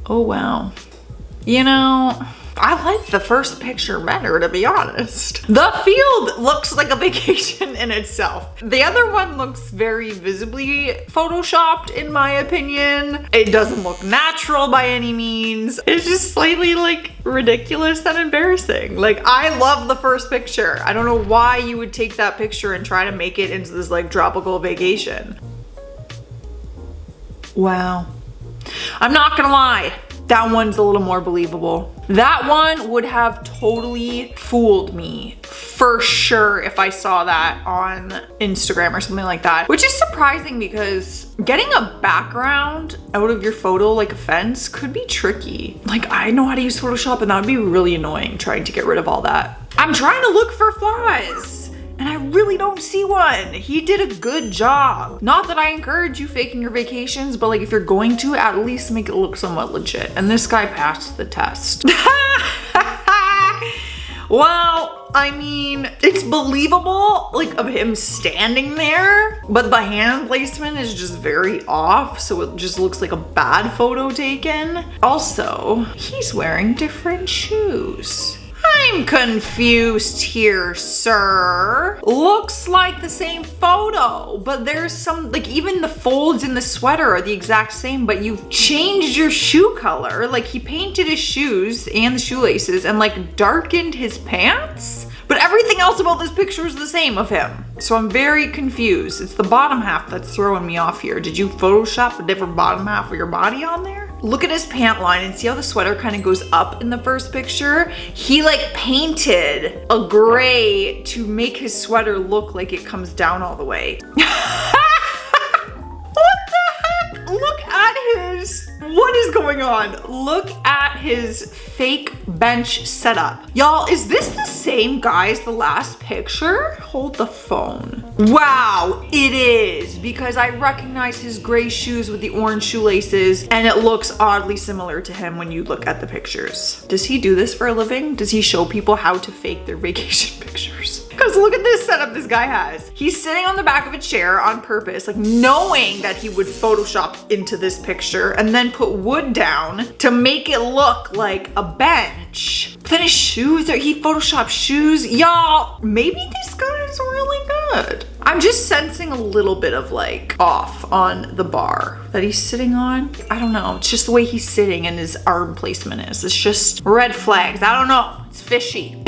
Oh, wow. You know, I like the first picture better, to be honest. The field looks like a vacation in itself. The other one looks very visibly photoshopped, in my opinion. It doesn't look natural by any means. It's just slightly like ridiculous and embarrassing. Like, I love the first picture. I don't know why you would take that picture and try to make it into this like tropical vacation. Wow. I'm not gonna lie. That one's a little more believable. That one would have totally fooled me for sure if I saw that on Instagram or something like that, which is surprising because getting a background out of your photo, like a fence, could be tricky. Like, I know how to use Photoshop and that would be really annoying trying to get rid of all that. I'm trying to look for flies. And I really don't see one. He did a good job. Not that I encourage you faking your vacations, but like if you're going to, at least make it look somewhat legit. And this guy passed the test. Well, I mean, it's believable, like of him standing there, but the hand placement is just very off. So it just looks like a bad photo taken. Also, he's wearing different shoes. I'm confused here, sir. Looks like the same photo, but there's some, like even the folds in the sweater are the exact same, but you've changed your shoe color. Like he painted his shoes and the shoelaces and like darkened his pants, but everything else about this picture is the same of him. So I'm very confused. It's the bottom half that's throwing me off here. Did you Photoshop a different bottom half of your body on there? Look at his pant line and see how the sweater kind of goes up in the first picture? He like painted a gray to make his sweater look like it comes down all the way. What the heck? Look at his, what is going on? Look at his fake bench setup. Y'all, is this the same guy as the last picture? Hold the phone. Wow, it is, because I recognize his gray shoes with the orange shoelaces and it looks oddly similar to him when you look at the pictures. Does he do this for a living? Does he show people how to fake their vacation pictures? Because look at this setup this guy has. He's sitting on the back of a chair on purpose, like knowing that he would Photoshop into this picture and then put wood down to make it look like a bench. But then his shoes, he Photoshopped shoes. Y'all, maybe this guy is really good. I'm just sensing a little bit of like off on the bar that he's sitting on. I don't know, it's just the way he's sitting and his arm placement is. It's just red flags. I don't know, it's fishy.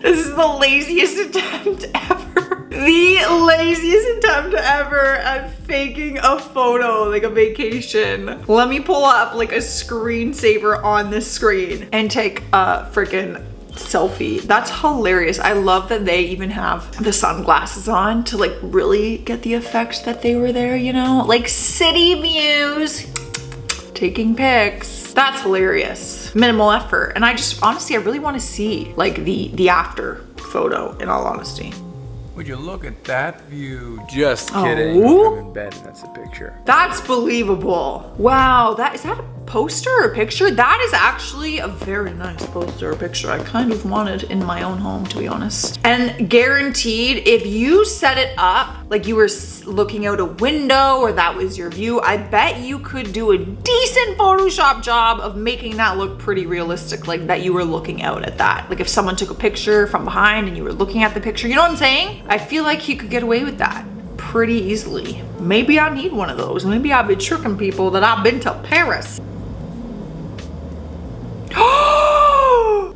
This is the laziest attempt ever. The laziest attempt ever at faking a photo, like a vacation. Let me pull up like a screensaver on this screen and take a freaking selfie. That's hilarious. I love that they even have the sunglasses on to like really get the effect that they were there, you know? Like city views, taking pics. That's hilarious. Minimal effort. And I just, honestly, I really want to see like the after photo, in all honesty. Would you look at that view? Just kidding. Oh. I'm in bed and that's a picture. That's believable. Wow, is that a poster or a picture? That is actually a very nice poster or picture. I kind of wanted in my own home, to be honest. And guaranteed, if you set it up like you were looking out a window or that was your view, I bet you could do a decent Photoshop job of making that look pretty realistic, like that you were looking out at that. Like if someone took a picture from behind and you were looking at the picture, you know what I'm saying? I feel like you could get away with that pretty easily. Maybe I need one of those. Maybe I've been tricking people that I've been to Paris.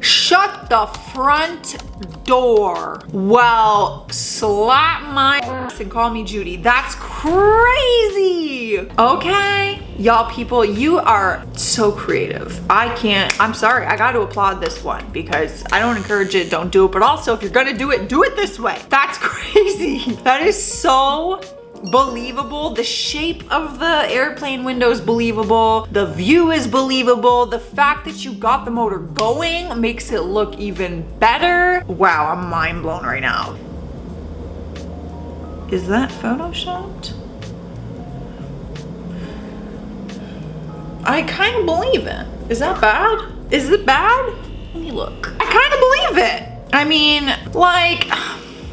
Shut the front door. Well, slap my ass and call me Judy. That's crazy. Okay, y'all people, you are so creative. I'm sorry, I got to applaud this one because I don't encourage it, don't do it. But also if you're gonna do it this way. That's crazy. That is so believable. The shape of the airplane window is believable. The view is believable. The fact that you got the motor going makes it look even better. Wow, I'm mind blown right now. Is that photoshopped? I kind of believe it. Is that bad? Is it bad? Let me look. I kind of believe it. I mean, like,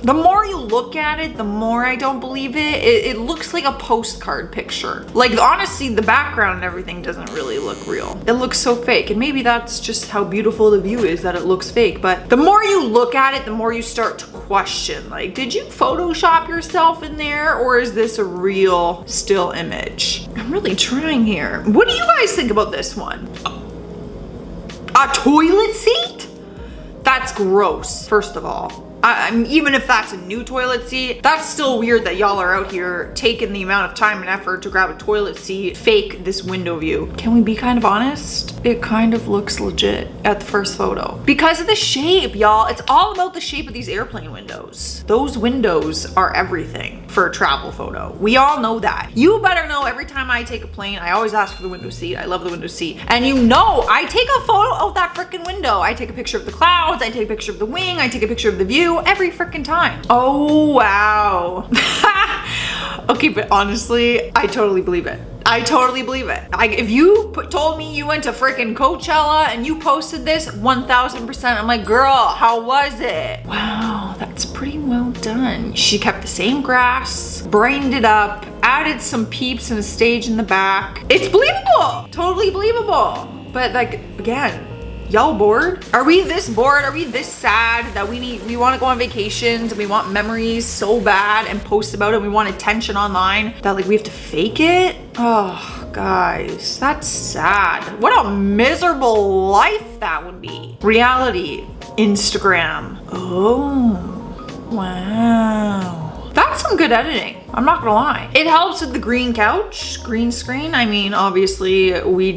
The more you look at it, the more I don't believe it. It looks like a postcard picture. Like, honestly, the background and everything doesn't really look real. It looks so fake, and maybe that's just how beautiful the view is, that it looks fake. But the more you look at it, the more you start to question, like, did you Photoshop yourself in there, or is this a real still image? I'm really trying here. What do you guys think about this one? A toilet seat? That's gross, first of all. I mean, even if that's a new toilet seat, that's still weird that y'all are out here taking the amount of time and effort to grab a toilet seat, fake this window view. Can we be kind of honest? It kind of looks legit at the first photo. Because of the shape, y'all. It's all about the shape of these airplane windows. Those windows are everything for a travel photo. We all know that. You better know every time I take a plane, I always ask for the window seat. I love the window seat. And you know, I take a photo of that freaking window. I take a picture of the clouds, I take a picture of the wing, I take a picture of the view. Every freaking time. Oh, wow. Okay, but honestly, I totally believe it. I totally believe it. If you told me you went to freaking Coachella and you posted this, 1000%, I'm like, girl, how was it? Wow, that's pretty well done. She kept the same grass, brightened it up, added some peeps and a stage in the back. It's believable, totally believable. But like, again, y'all bored? Are we this bored? Are we this sad that we want to go on vacations and we want memories so bad and post about it? We want attention online that like we have to fake it? Oh, guys, that's sad. What a miserable life that would be. Reality, Instagram. Oh, wow. That's some good editing. I'm not gonna lie. It helps with the green couch, green screen. I mean, obviously we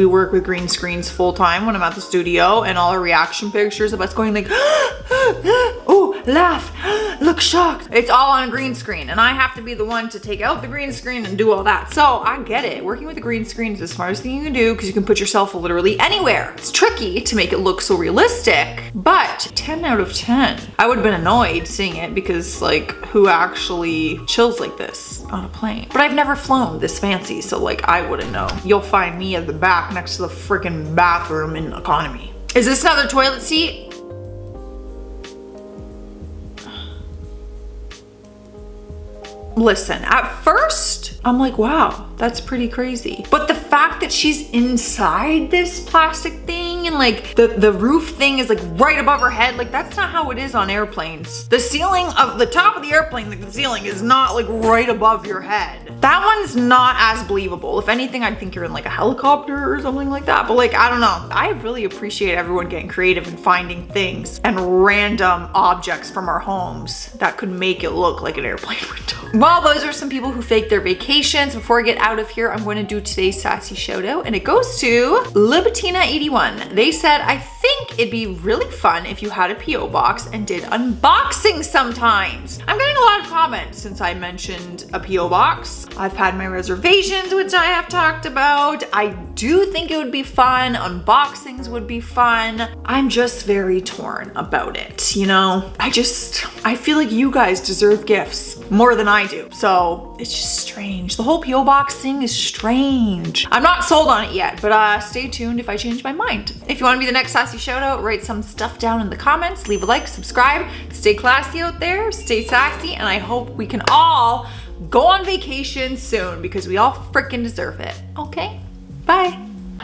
work with green screens full time when I'm at the studio, and all our reaction pictures of us going like, oh, laugh, look shocked. It's all on a green screen, and I have to be the one to take out the green screen and do all that. So I get it. Working with the green screen is the smartest thing you can do because you can put yourself literally anywhere. It's tricky to make it look so realistic, but 10 out of 10. I would have been annoyed seeing it because like, who actually chills like this on a plane? But I've never flown this fancy, so like I wouldn't know. You'll find me at the back next to the freaking bathroom in economy. Is this another toilet seat? Listen, at first, I'm like, wow, that's pretty crazy. But the fact that she's inside this plastic thing and like the roof thing is like right above her head, like that's not how it is on airplanes. The ceiling of the top of the airplane, like the ceiling is not like right above your head. That one's not as believable. If anything, I'd think you're in like a helicopter or something like that. But like, I don't know. I really appreciate everyone getting creative and finding things and random objects from our homes that could make it look like an airplane window. Well, those are some people who faked their vacations. Before I get out of here, I'm going to do today's sassy shout out, and it goes to Libertina81. They said, I think it'd be really fun if you had a P.O. box and did unboxing sometimes. I'm getting a lot of comments since I mentioned a P.O. box. I've had my reservations, which I have talked about. I do think it would be fun. Unboxings would be fun. I'm just very torn about it, you know? I feel like you guys deserve gifts more than I do. So it's just strange. The whole P.O. box thing is strange. I'm not sold on it yet, but stay tuned if I change my mind. If you want to be the next sassy shout out, write some stuff down in the comments, leave a like, subscribe, stay classy out there, stay sassy, and I hope we can all go on vacation soon because we all freaking deserve it. Okay, bye.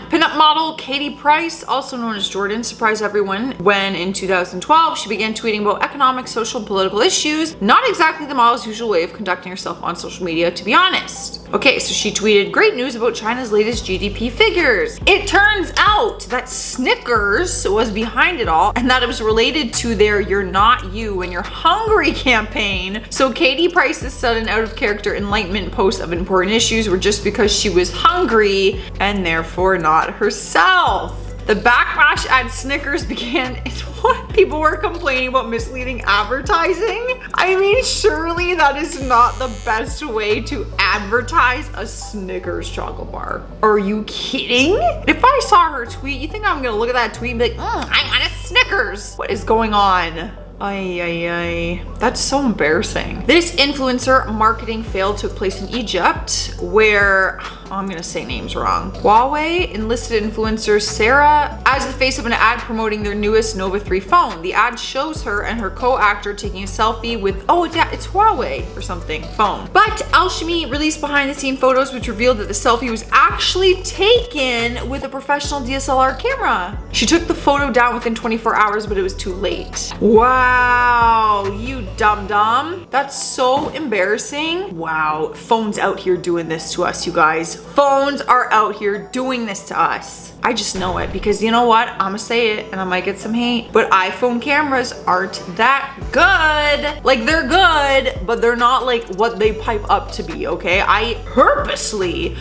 Pinup model Katie Price, also known as Jordan, surprised everyone when in 2012 she began tweeting about economic, social, and political issues. Not exactly the model's usual way of conducting herself on social media, to be honest. Okay, so she tweeted, great news about China's latest GDP figures. It turns out that Snickers was behind it all and that it was related to their You're Not You When You're Hungry campaign. So Katie Price's sudden out of character enlightenment posts of important issues were just because she was hungry and therefore not herself. The backlash at Snickers began when people were complaining about misleading advertising. I mean, surely that is not the best way to advertise a Snickers chocolate bar. Are you kidding? If I saw her tweet, you think I'm gonna look at that tweet and be like, I want a Snickers. What is going on? Ay. That's so embarrassing. This influencer marketing fail took place in Egypt where I'm gonna say names wrong. Huawei enlisted influencer Sarah as the face of an ad promoting their newest Nova 3 phone. The ad shows her and her co-actor taking a selfie with, oh yeah, it's Huawei or something, phone. But Alchemy released behind the scene photos which revealed that the selfie was actually taken with a professional DSLR camera. She took the photo down within 24 hours, but it was too late. Wow, you dum-dum. That's so embarrassing. Wow, phones out here doing this to us, you guys. Phones are out here doing this to us. I just know it because you know what? I'ma say it and I might get some hate, but iPhone cameras aren't that good. Like they're good, but they're not like what they pipe up to be, okay? I purposely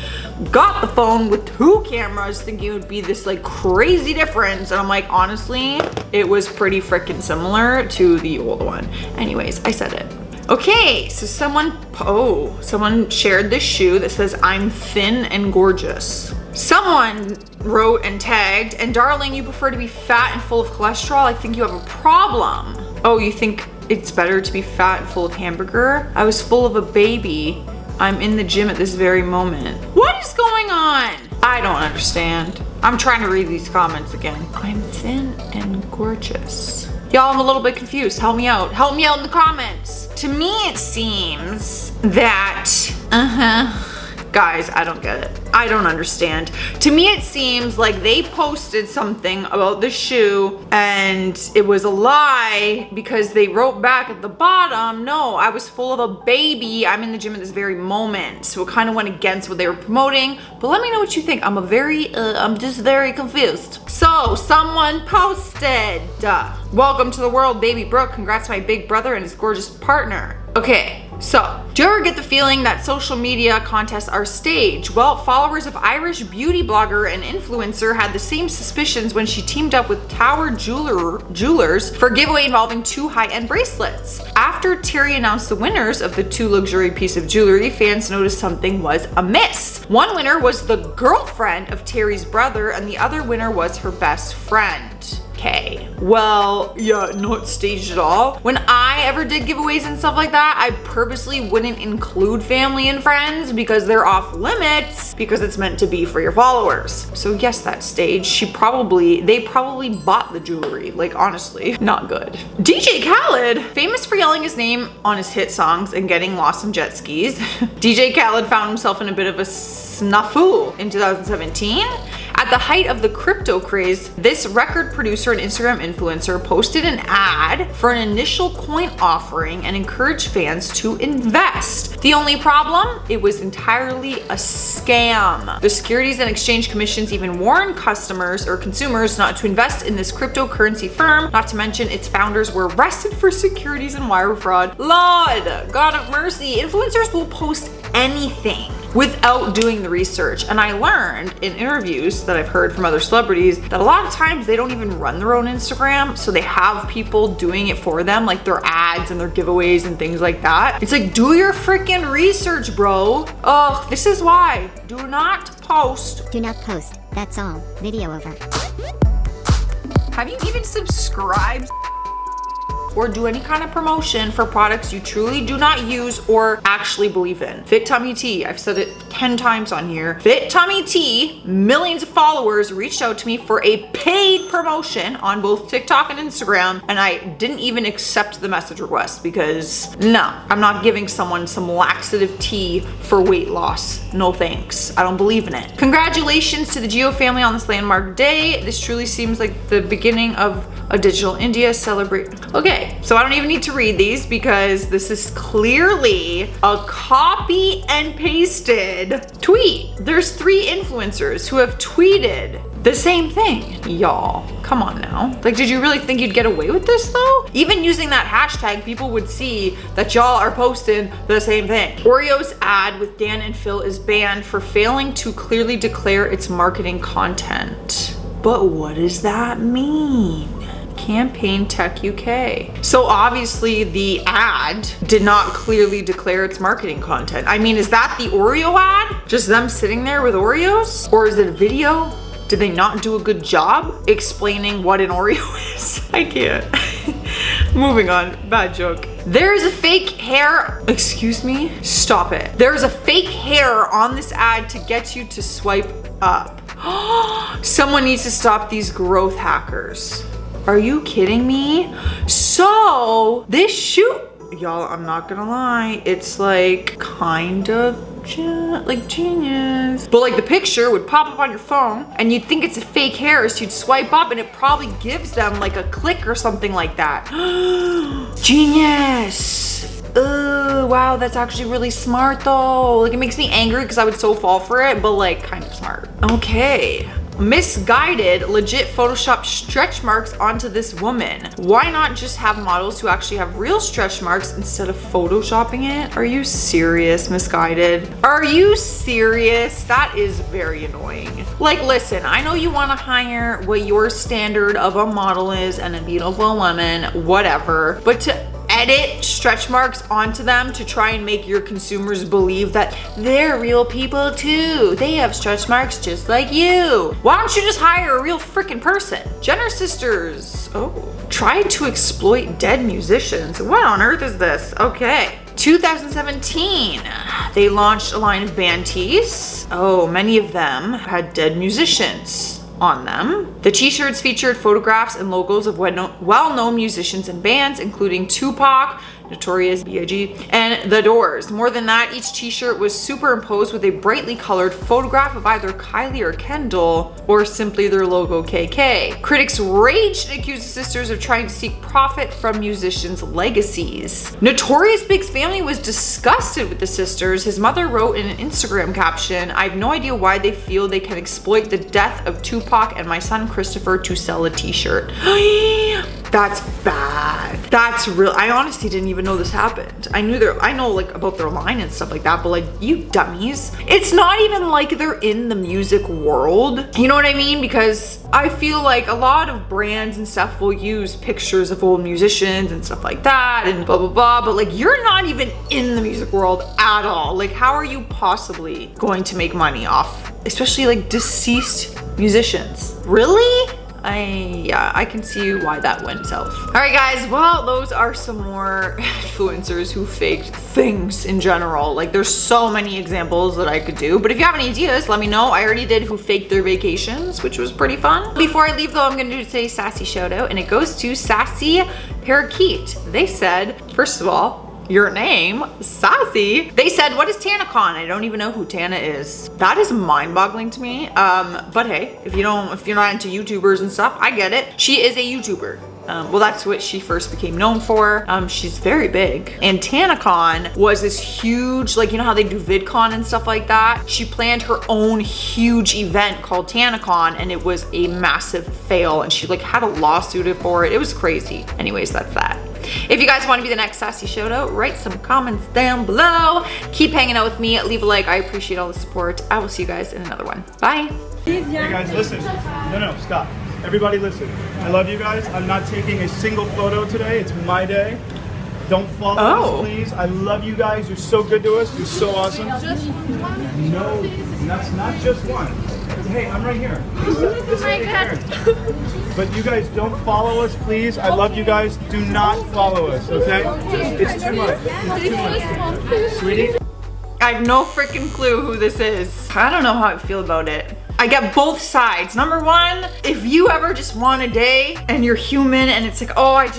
got the phone with 2 cameras thinking it would be this like crazy difference. And I'm like, honestly, it was pretty freaking similar to the old one. Anyways, I said it. Okay, so someone shared this shoe that says, I'm thin and gorgeous. Someone wrote and tagged, and darling, you prefer to be fat and full of cholesterol? I think you have a problem. Oh, you think it's better to be fat and full of hamburger? I was full of a baby. I'm in the gym at this very moment. What is going on? I don't understand. I'm trying to read these comments again. I'm thin and gorgeous. Y'all, I'm a little bit confused. Help me out. Help me out in the comments. To me, it seems that, guys, I don't get it. I don't understand. To me, it seems like they posted something about the shoe and it was a lie because they wrote back at the bottom, no, I was full of a baby. I'm in the gym at this very moment. So it kind of went against what they were promoting, but let me know what you think. I'm just very confused. So someone posted, welcome to the world, baby Brooke. Congrats to my big brother and his gorgeous partner. Okay, so do you ever get the feeling that social media contests are staged? Well, followers of Irish beauty blogger and influencer had the same suspicions when she teamed up with Tower Jewelers for a giveaway involving 2 high-end bracelets. After Terry announced the winners of the 2 luxury piece of jewelry, fans noticed something was amiss. One winner was the girlfriend of Terry's brother and the other winner was her best friend. Okay, well, yeah, not staged at all. When I ever did giveaways and stuff like that, I purposely wouldn't include family and friends because they're off limits because it's meant to be for your followers. So yes, that's staged. They probably bought the jewelry. Like honestly, not good. DJ Khaled, famous for yelling his name on his hit songs and getting lost on jet skis. DJ Khaled found himself in a bit of a snafu in 2017. At the height of the crypto craze, this record producer and Instagram influencer posted an ad for an initial coin offering and encouraged fans to invest. The only problem? It was entirely a scam. The Securities and Exchange Commissions even warned customers or consumers not to invest in this cryptocurrency firm, not to mention its founders were arrested for securities and wire fraud. Lord, God of mercy, influencers will post anything without doing the research. And I learned in interviews that I've heard from other celebrities that a lot of times they don't even run their own Instagram. So they have people doing it for them, like their ads and their giveaways and things like that. It's like, do your freaking research, bro. Oh, this is why. Do not post. Do not post. That's all. Video over. Have you even subscribed or do any kind of promotion for products you truly do not use or actually believe in? Fit Tummy Tea, I've said it 10 times on here. Fit Tummy Tea, millions of followers reached out to me for a paid promotion on both TikTok and Instagram, and I didn't even accept the message request because no, I'm not giving someone some laxative tea for weight loss. No thanks, I don't believe in it. Congratulations to the Geo family on this landmark day. This truly seems like the beginning of a digital India celebrate. Okay, so I don't even need to read these because this is clearly a copy and pasted tweet. There's 3 influencers who have tweeted the same thing. Y'all, come on now. Like, did you really think you'd get away with this though? Even using that hashtag, people would see that y'all are posting the same thing. Oreo's ad with Dan and Phil is banned for failing to clearly declare its marketing content. But what does that mean? Campaign Tech UK. So obviously the ad did not clearly declare its marketing content. I mean, is that the Oreo ad? Just them sitting there with Oreos? Or is it a video? Did they not do a good job explaining what an Oreo is? I can't. Moving on, bad joke. There's a fake hair. Excuse me? Stop it. There's a fake hair on this ad to get you to swipe up. Someone needs to stop these growth hackers. Are you kidding me? So this shoot, y'all, I'm not gonna lie, it's like kind of like genius. But like the picture would pop up on your phone and you'd think it's a fake hair, so you'd swipe up and it probably gives them like a click or something like that. Genius. Oh, wow, that's actually really smart though. Like it makes me angry because I would so fall for it, but like kind of smart. Okay. Misguided, legit Photoshop stretch marks onto this woman. Why not just have models who actually have real stretch marks instead of photoshopping it? Are you serious, Misguided? Are you serious? That is very annoying. Like, listen, I know you want to hire what your standard of a model is and a beautiful woman, whatever, but to edit stretch marks onto them to try and make your consumers believe that they're real people too. They have stretch marks just like you. Why don't you just hire a real freaking person? Jenner sisters, tried to exploit dead musicians. What on earth is this? Okay. 2017, they launched a line of band tees. Many of them had dead musicians on them. The t-shirts featured photographs and logos of well-known musicians and bands, including Tupac, Notorious B.I.G., and The Doors. More than that, each t-shirt was superimposed with a brightly colored photograph of either Kylie or Kendall, or simply their logo KK. Critics raged and accused the sisters of trying to seek profit from musicians' legacies. Notorious Big's family was disgusted with the sisters. His mother wrote in an Instagram caption, "I have no idea why they feel they can exploit the death of Tupac and my son Christopher to sell a t-shirt." That's bad. That's real. I honestly didn't even know this happened. I know like about their line and stuff like that, but like, you dummies. It's not even like they're in the music world. You know what I mean? Because I feel like a lot of brands and stuff will use pictures of old musicians and stuff like that and blah, blah, blah. But like, you're not even in the music world at all. Like, how are you possibly going to make money off, especially like deceased musicians? Really? I can see why that went south. All right, guys, well, those are some more influencers who faked things in general. Like, there's so many examples that I could do, but if you have any ideas, let me know. I already did who faked their vacations, which was pretty fun. Before I leave though, I'm gonna do today's Sassy shout out, and it goes to Sassy Parakeet. They said, first of all, your name, Sassy. They said, what is TanaCon? I don't even know who Tana is. That is mind-boggling to me. But hey, if you're not into YouTubers and stuff, I get it. She is a YouTuber. Well, that's what she first became known for. She's very big. And TanaCon was this huge, like, you know how they do VidCon and stuff like that? She planned her own huge event called TanaCon, and it was a massive fail, and she like had a lawsuit for it. It was crazy. Anyways, that's that. If you guys want to be the next Sassy shout out, write some comments down below. Keep hanging out with me. Leave a like. I appreciate all the support. I will see you guys in another one. Bye. Hey guys, listen. No, stop. Everybody listen. I love you guys. I'm not taking a single photo today. It's my day. Don't follow us, please. I love you guys. You're so good to us. You're so awesome. No, that's not just one. Hey, I'm right here. This right here. But you guys don't follow us, please. I love you guys. Do not follow us, okay? It's too much. It's too much. Sweetie? I have no freaking clue who this is. I don't know how I feel about it. I get both sides. Number one, if you ever just want a day and you're human and it's like, oh, I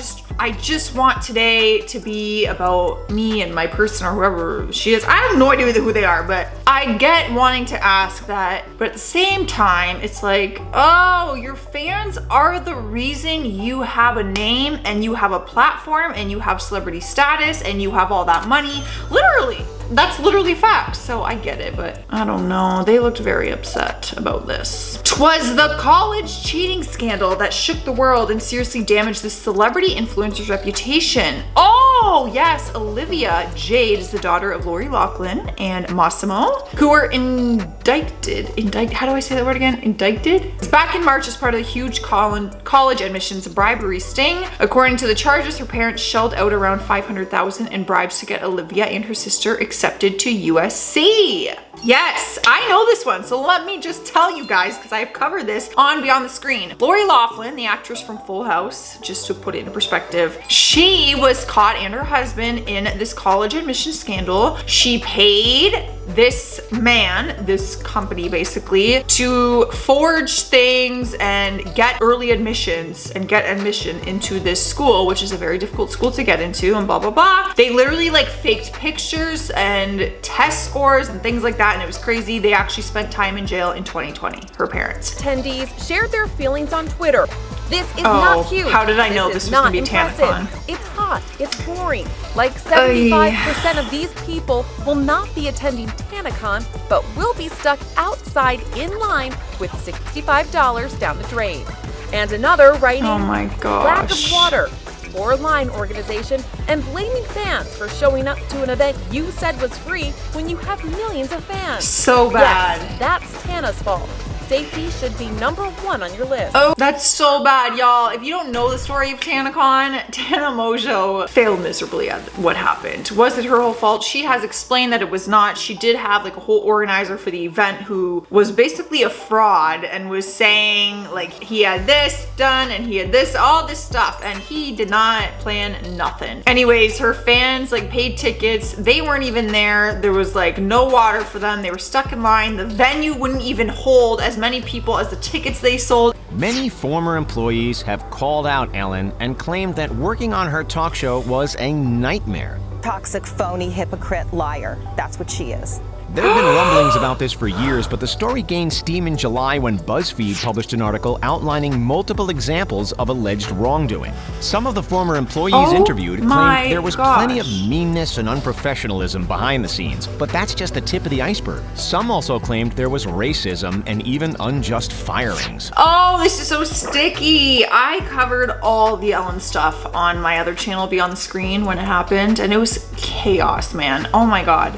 just want today to be about me and my person or whoever she is. I have no idea who they are, but I get wanting to ask that. But at the same time, it's like, oh, your fans are the reason you have a name and you have a platform and you have celebrity status and you have all that money. Literally. That's literally fact, so I get it, but I don't know. They looked very upset about this. 'Twas the college cheating scandal that shook the world and seriously damaged the celebrity influencer's reputation. Oh, yes, Olivia Jade is the daughter of Laughlin and Massimo, who were indicted. How do I say that word again? Indicted? Back in March as part of the huge college admissions bribery sting. According to the charges, her parents shelled out around $500,000 in bribes to get Olivia and her sister accepted to USC. Yes, I know this one, so let me just tell you guys, because I've covered this on Beyond the Screen. Lori Laughlin, the actress from Full House, just to put it into perspective, she was caught and her husband in this college admission scandal. She paid this man, this company basically, to forge things and get early admissions and get admission into this school, which is a very difficult school to get into, and blah, blah, blah. They literally like faked pictures and test scores and things like that, and it was crazy. They actually spent time in jail in 2020, her parents. Attendees shared their feelings on Twitter. This is not cute. How did I know this was gonna be TanaCon? It's hot, it's boring. Like 75% of these people will not be attending TanaCon, but will be stuck outside in line with $65 down the drain. And another writing, oh my gosh, lack of water, poor line organization, and blaming fans for showing up to an event you said was free when you have millions of fans. So bad. Yes, that's Tana's fault. Safety should be #1 on your list. Oh, that's so bad, y'all. If you don't know the story of TanaCon, Tana Mojo failed miserably at what happened. Was it her whole fault? She has explained that it was not. She did have like a whole organizer for the event who was basically a fraud and was saying like he had this done and he had this, all this stuff, and he did not plan nothing. Anyways, her fans like paid tickets. They weren't even there. There was like no water for them. They were stuck in line. The venue wouldn't even hold as many people as the tickets they sold. Many former employees have called out Ellen and claimed that working on her talk show was a nightmare. Toxic, phony, hypocrite, liar. That's what she is. There have been rumblings about this for years, but the story gained steam in July when BuzzFeed published an article outlining multiple examples of alleged wrongdoing. Some of the former employees interviewed claimed there was plenty of meanness and unprofessionalism behind the scenes, but that's just the tip of the iceberg. Some also claimed there was racism and even unjust firings. Oh, this is so sticky. I covered all the Ellen stuff on my other channel, Beyond the Screen, when it happened, and it was chaos, man. Oh my God.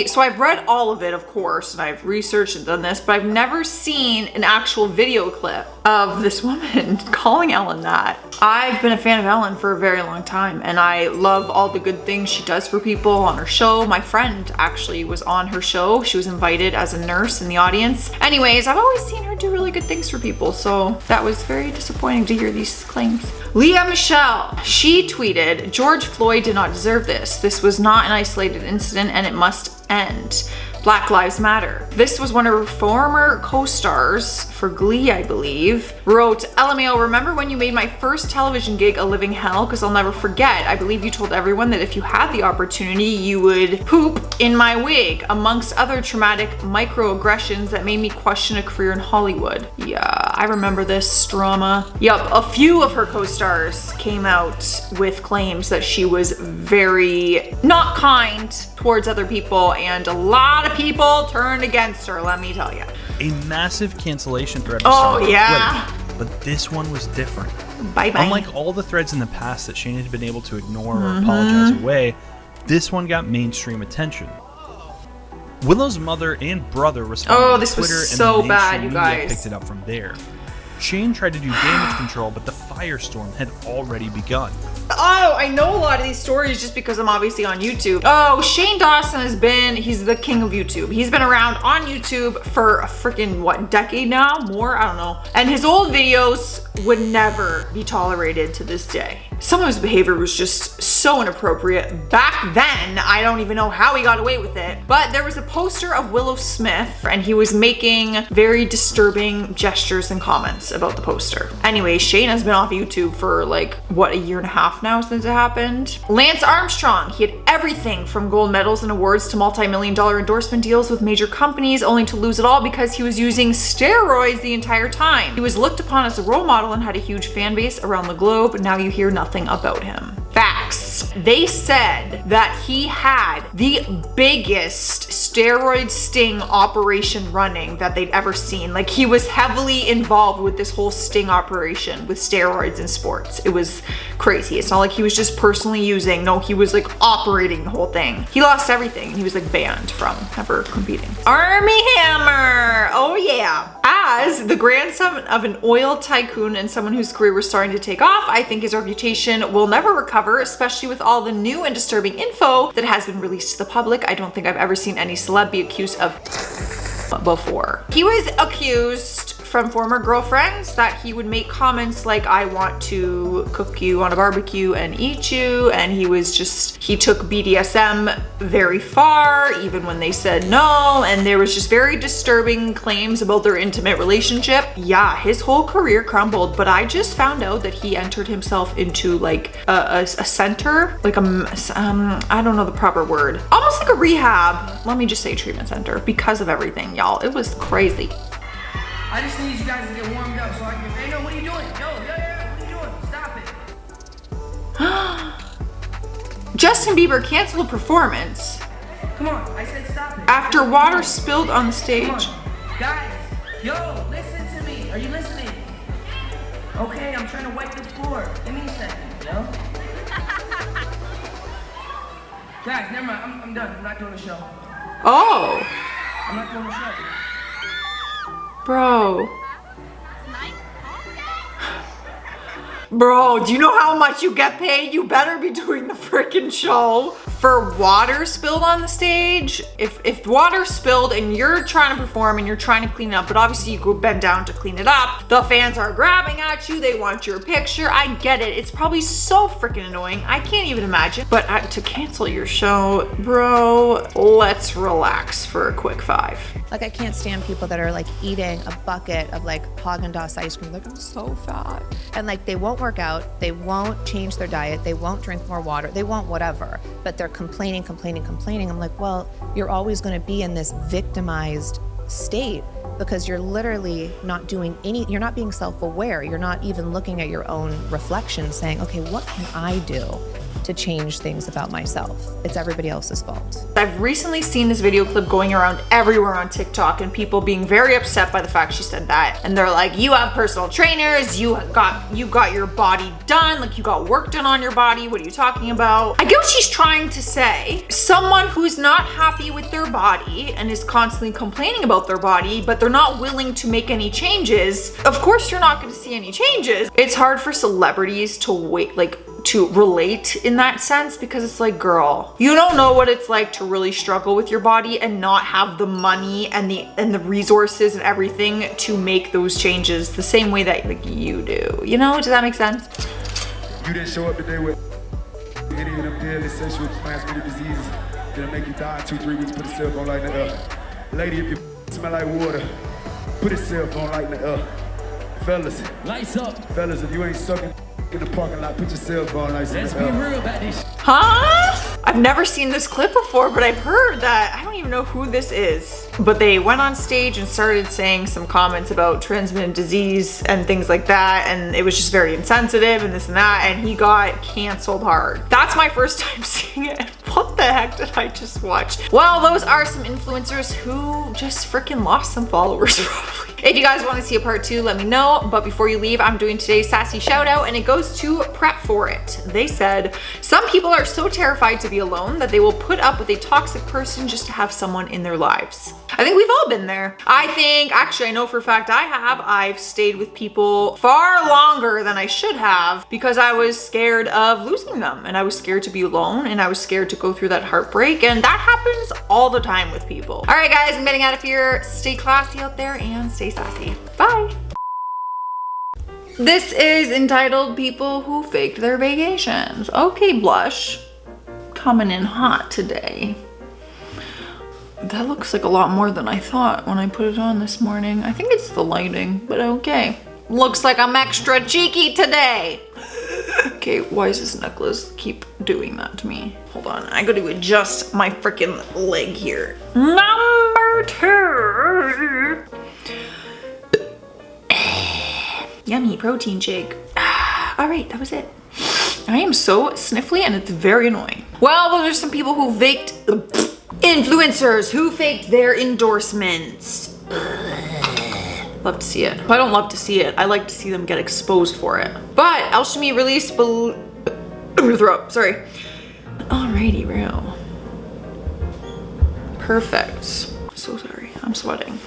So I've read all of it, of course, and I've researched and done this, but I've never seen an actual video clip of this woman calling Ellen that. I've been a fan of Ellen for a very long time, and I love all the good things she does for people on her show. My friend actually was on her show. She was invited as a nurse in the audience. Anyways, I've always seen her do really good things for people, so that was very disappointing to hear these claims. Leah Michelle, she tweeted, "George Floyd did not deserve this. This was not an isolated incident and it must end. Black Lives Matter." This was one of her former co-stars for Glee, I believe, wrote, "LMAO, remember when you made my first television gig a living hell? Because I'll never forget. I believe you told everyone that if you had the opportunity, you would poop in my wig, amongst other traumatic microaggressions that made me question a career in Hollywood." Yeah, I remember this drama. Yup, a few of her co-stars came out with claims that she was very not kind towards other people, and a lot of people turned against her, let me tell you. A massive cancellation thread. Oh yeah. But this one was different. Bye-bye. Unlike all the threads in the past that Shane had been able to ignore or apologize away, this one got mainstream attention. Willow's mother and brother responded Oh, on this Twitter, was and so the bad, mainstream you media guys. picked it up from there. Shane tried to do damage control, but the firestorm had already begun. Oh, I know a lot of these stories just because I'm obviously on YouTube. Oh, Shane Dawson he's the king of YouTube. He's been around on YouTube for a freaking, what, decade now? More? I don't know. And his old videos would never be tolerated to this day. Some of his behavior was just so inappropriate. Back then, I don't even know how he got away with it. But there was a poster of Willow Smith, and he was making very disturbing gestures and comments about the poster. Anyway, Shane has been off YouTube for like, what, a year and a half now since it happened. Lance Armstrong, he had everything from gold medals and awards to multi-million-dollar endorsement deals with major companies, only to lose it all because he was using steroids the entire time. He was looked upon as a role model and had a huge fan base around the globe, and now you hear nothing about him. Facts. They said that he had the biggest steroid sting operation running that they'd ever seen. Like, he was heavily involved with this whole sting operation with steroids in sports. It was crazy. It's not like he was just personally using. No, he was like operating the whole thing. He lost everything. He was like banned from ever competing. Army Hammer. Oh yeah. As the grandson of an oil tycoon and someone whose career was starting to take off, I think his reputation will never recover, especially with all the new and disturbing info that has been released to the public. I don't think I've ever seen any celeb be accused of before. He was accused from former girlfriends that he would make comments like, I want to cook you on a barbecue and eat you. And he took BDSM very far, even when they said no. And there was just very disturbing claims about their intimate relationship. Yeah, his whole career crumbled, but I just found out that he entered himself into like a center, like I don't know the proper word, almost like a rehab. Let me just say treatment center, because of everything, y'all. It was crazy. I just need you guys to get warmed up so I can. Hey, no, what are you doing? Yo, what are you doing? Stop it. Justin Bieber canceled a performance. Come on, I said stop it. After water spilled on the stage. Come on. Guys, yo, listen to me. Are you listening? Okay, I'm trying to wipe the floor. Give me a second, yo. Guys, never mind. I'm done. I'm not doing the show. Oh. I'm not doing the show. Bro. Bro, do you know how much you get paid? You better be doing the freaking show. For water spilled on the stage, if water spilled and you're trying to perform and you're trying to clean it up, but obviously you go bend down to clean it up, the fans are grabbing at you, they want your picture. I get it. It's probably so freaking annoying. I can't even imagine. But to cancel your show, bro, let's relax for a quick 5. Like, I can't stand people that are like eating a bucket of like Haagen-Dazs ice cream. Like, I'm so fat. And like, they won't work out, they won't change their diet, they won't drink more water, they won't whatever, but they're complaining. I'm like, well, you're always going to be in this victimized state because you're literally not doing you're not being self-aware. You're not even looking at your own reflection saying, okay, what can I do to change things about myself? It's everybody else's fault. I've recently seen this video clip going around everywhere on TikTok and people being very upset by the fact she said that. And they're like, you have personal trainers, you got your body done, like you got work done on your body, what are you talking about? I get what she's trying to say. Someone who's not happy with their body and is constantly complaining about their body, but they're not willing to make any changes, of course you're not gonna see any changes. It's hard for celebrities to relate in that sense, because it's like, girl, you don't know what it's like to really struggle with your body and not have the money and the resources and everything to make those changes the same way that like you do. You know, does that make sense? You didn't show up today with any of them deadly sexual transmitted diseases that'll make you die in 2-3 weeks. Put a cell phone light in the up. Lady, if you smell like water, put a cell phone light in the up. Fellas, lights up. Fellas, if you ain't sucking in the parking lot, put your cell phone lights in the up. Let's be real about this. Huh? I've never seen this clip before, but I've heard that. I don't even know who this is. But they went on stage and started saying some comments about transmitted disease and things like that, and it was just very insensitive and this and that, and he got canceled hard. That's my first time seeing it. What the heck did I just watch? Well, those are some influencers who just freaking lost some followers probably. If you guys want to see a part 2, let me know. But before you leave, I'm doing today's sassy shout out, and it goes to Prep For It. They said, some people are so terrified to be alone that they will put up with a toxic person just to have someone in their lives. I think we've all been there. Actually, I know for a fact I have. I've stayed with people far longer than I should have because I was scared of losing them, and I was scared to be alone, and I was scared to go through that heartbreak, and that happens all the time with people. All right, guys, I'm getting out of here. Stay classy out there and stay sassy. Bye. This is entitled People Who Faked Their Vacations. Okay, Blush, coming in hot today. That looks like a lot more than I thought when I put it on this morning. I think it's the lighting, but okay. Looks like I'm extra cheeky today. Okay, why does this necklace keep doing that to me? Hold on, I gotta adjust my freaking leg here. Number 2. Yummy protein shake. All right, that was it. I am so sniffly and it's very annoying. Well, those are some people who faked, influencers who faked their endorsements. Love to see it. But I don't love to see it. I like to see them get exposed for it. But Alchemy released throat, sorry. Alrighty, real. Perfect. So sorry, I'm sweating.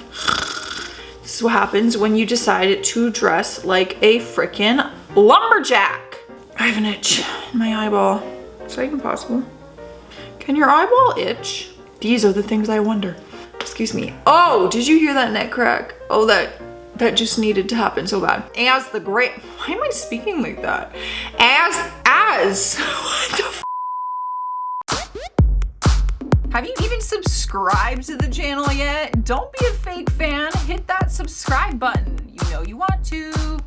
This is what happens when you decide to dress like a frickin' lumberjack. I have an itch in my eyeball. Is that even possible? Can your eyeball itch? These are the things I wonder. Excuse me. Oh, did you hear that neck crack? Oh, that that just needed to happen so bad. As the great, why am I speaking like that? As, what the f? Have you even subscribed to the channel yet? Don't be a fake fan, hit that subscribe button. You know you want to.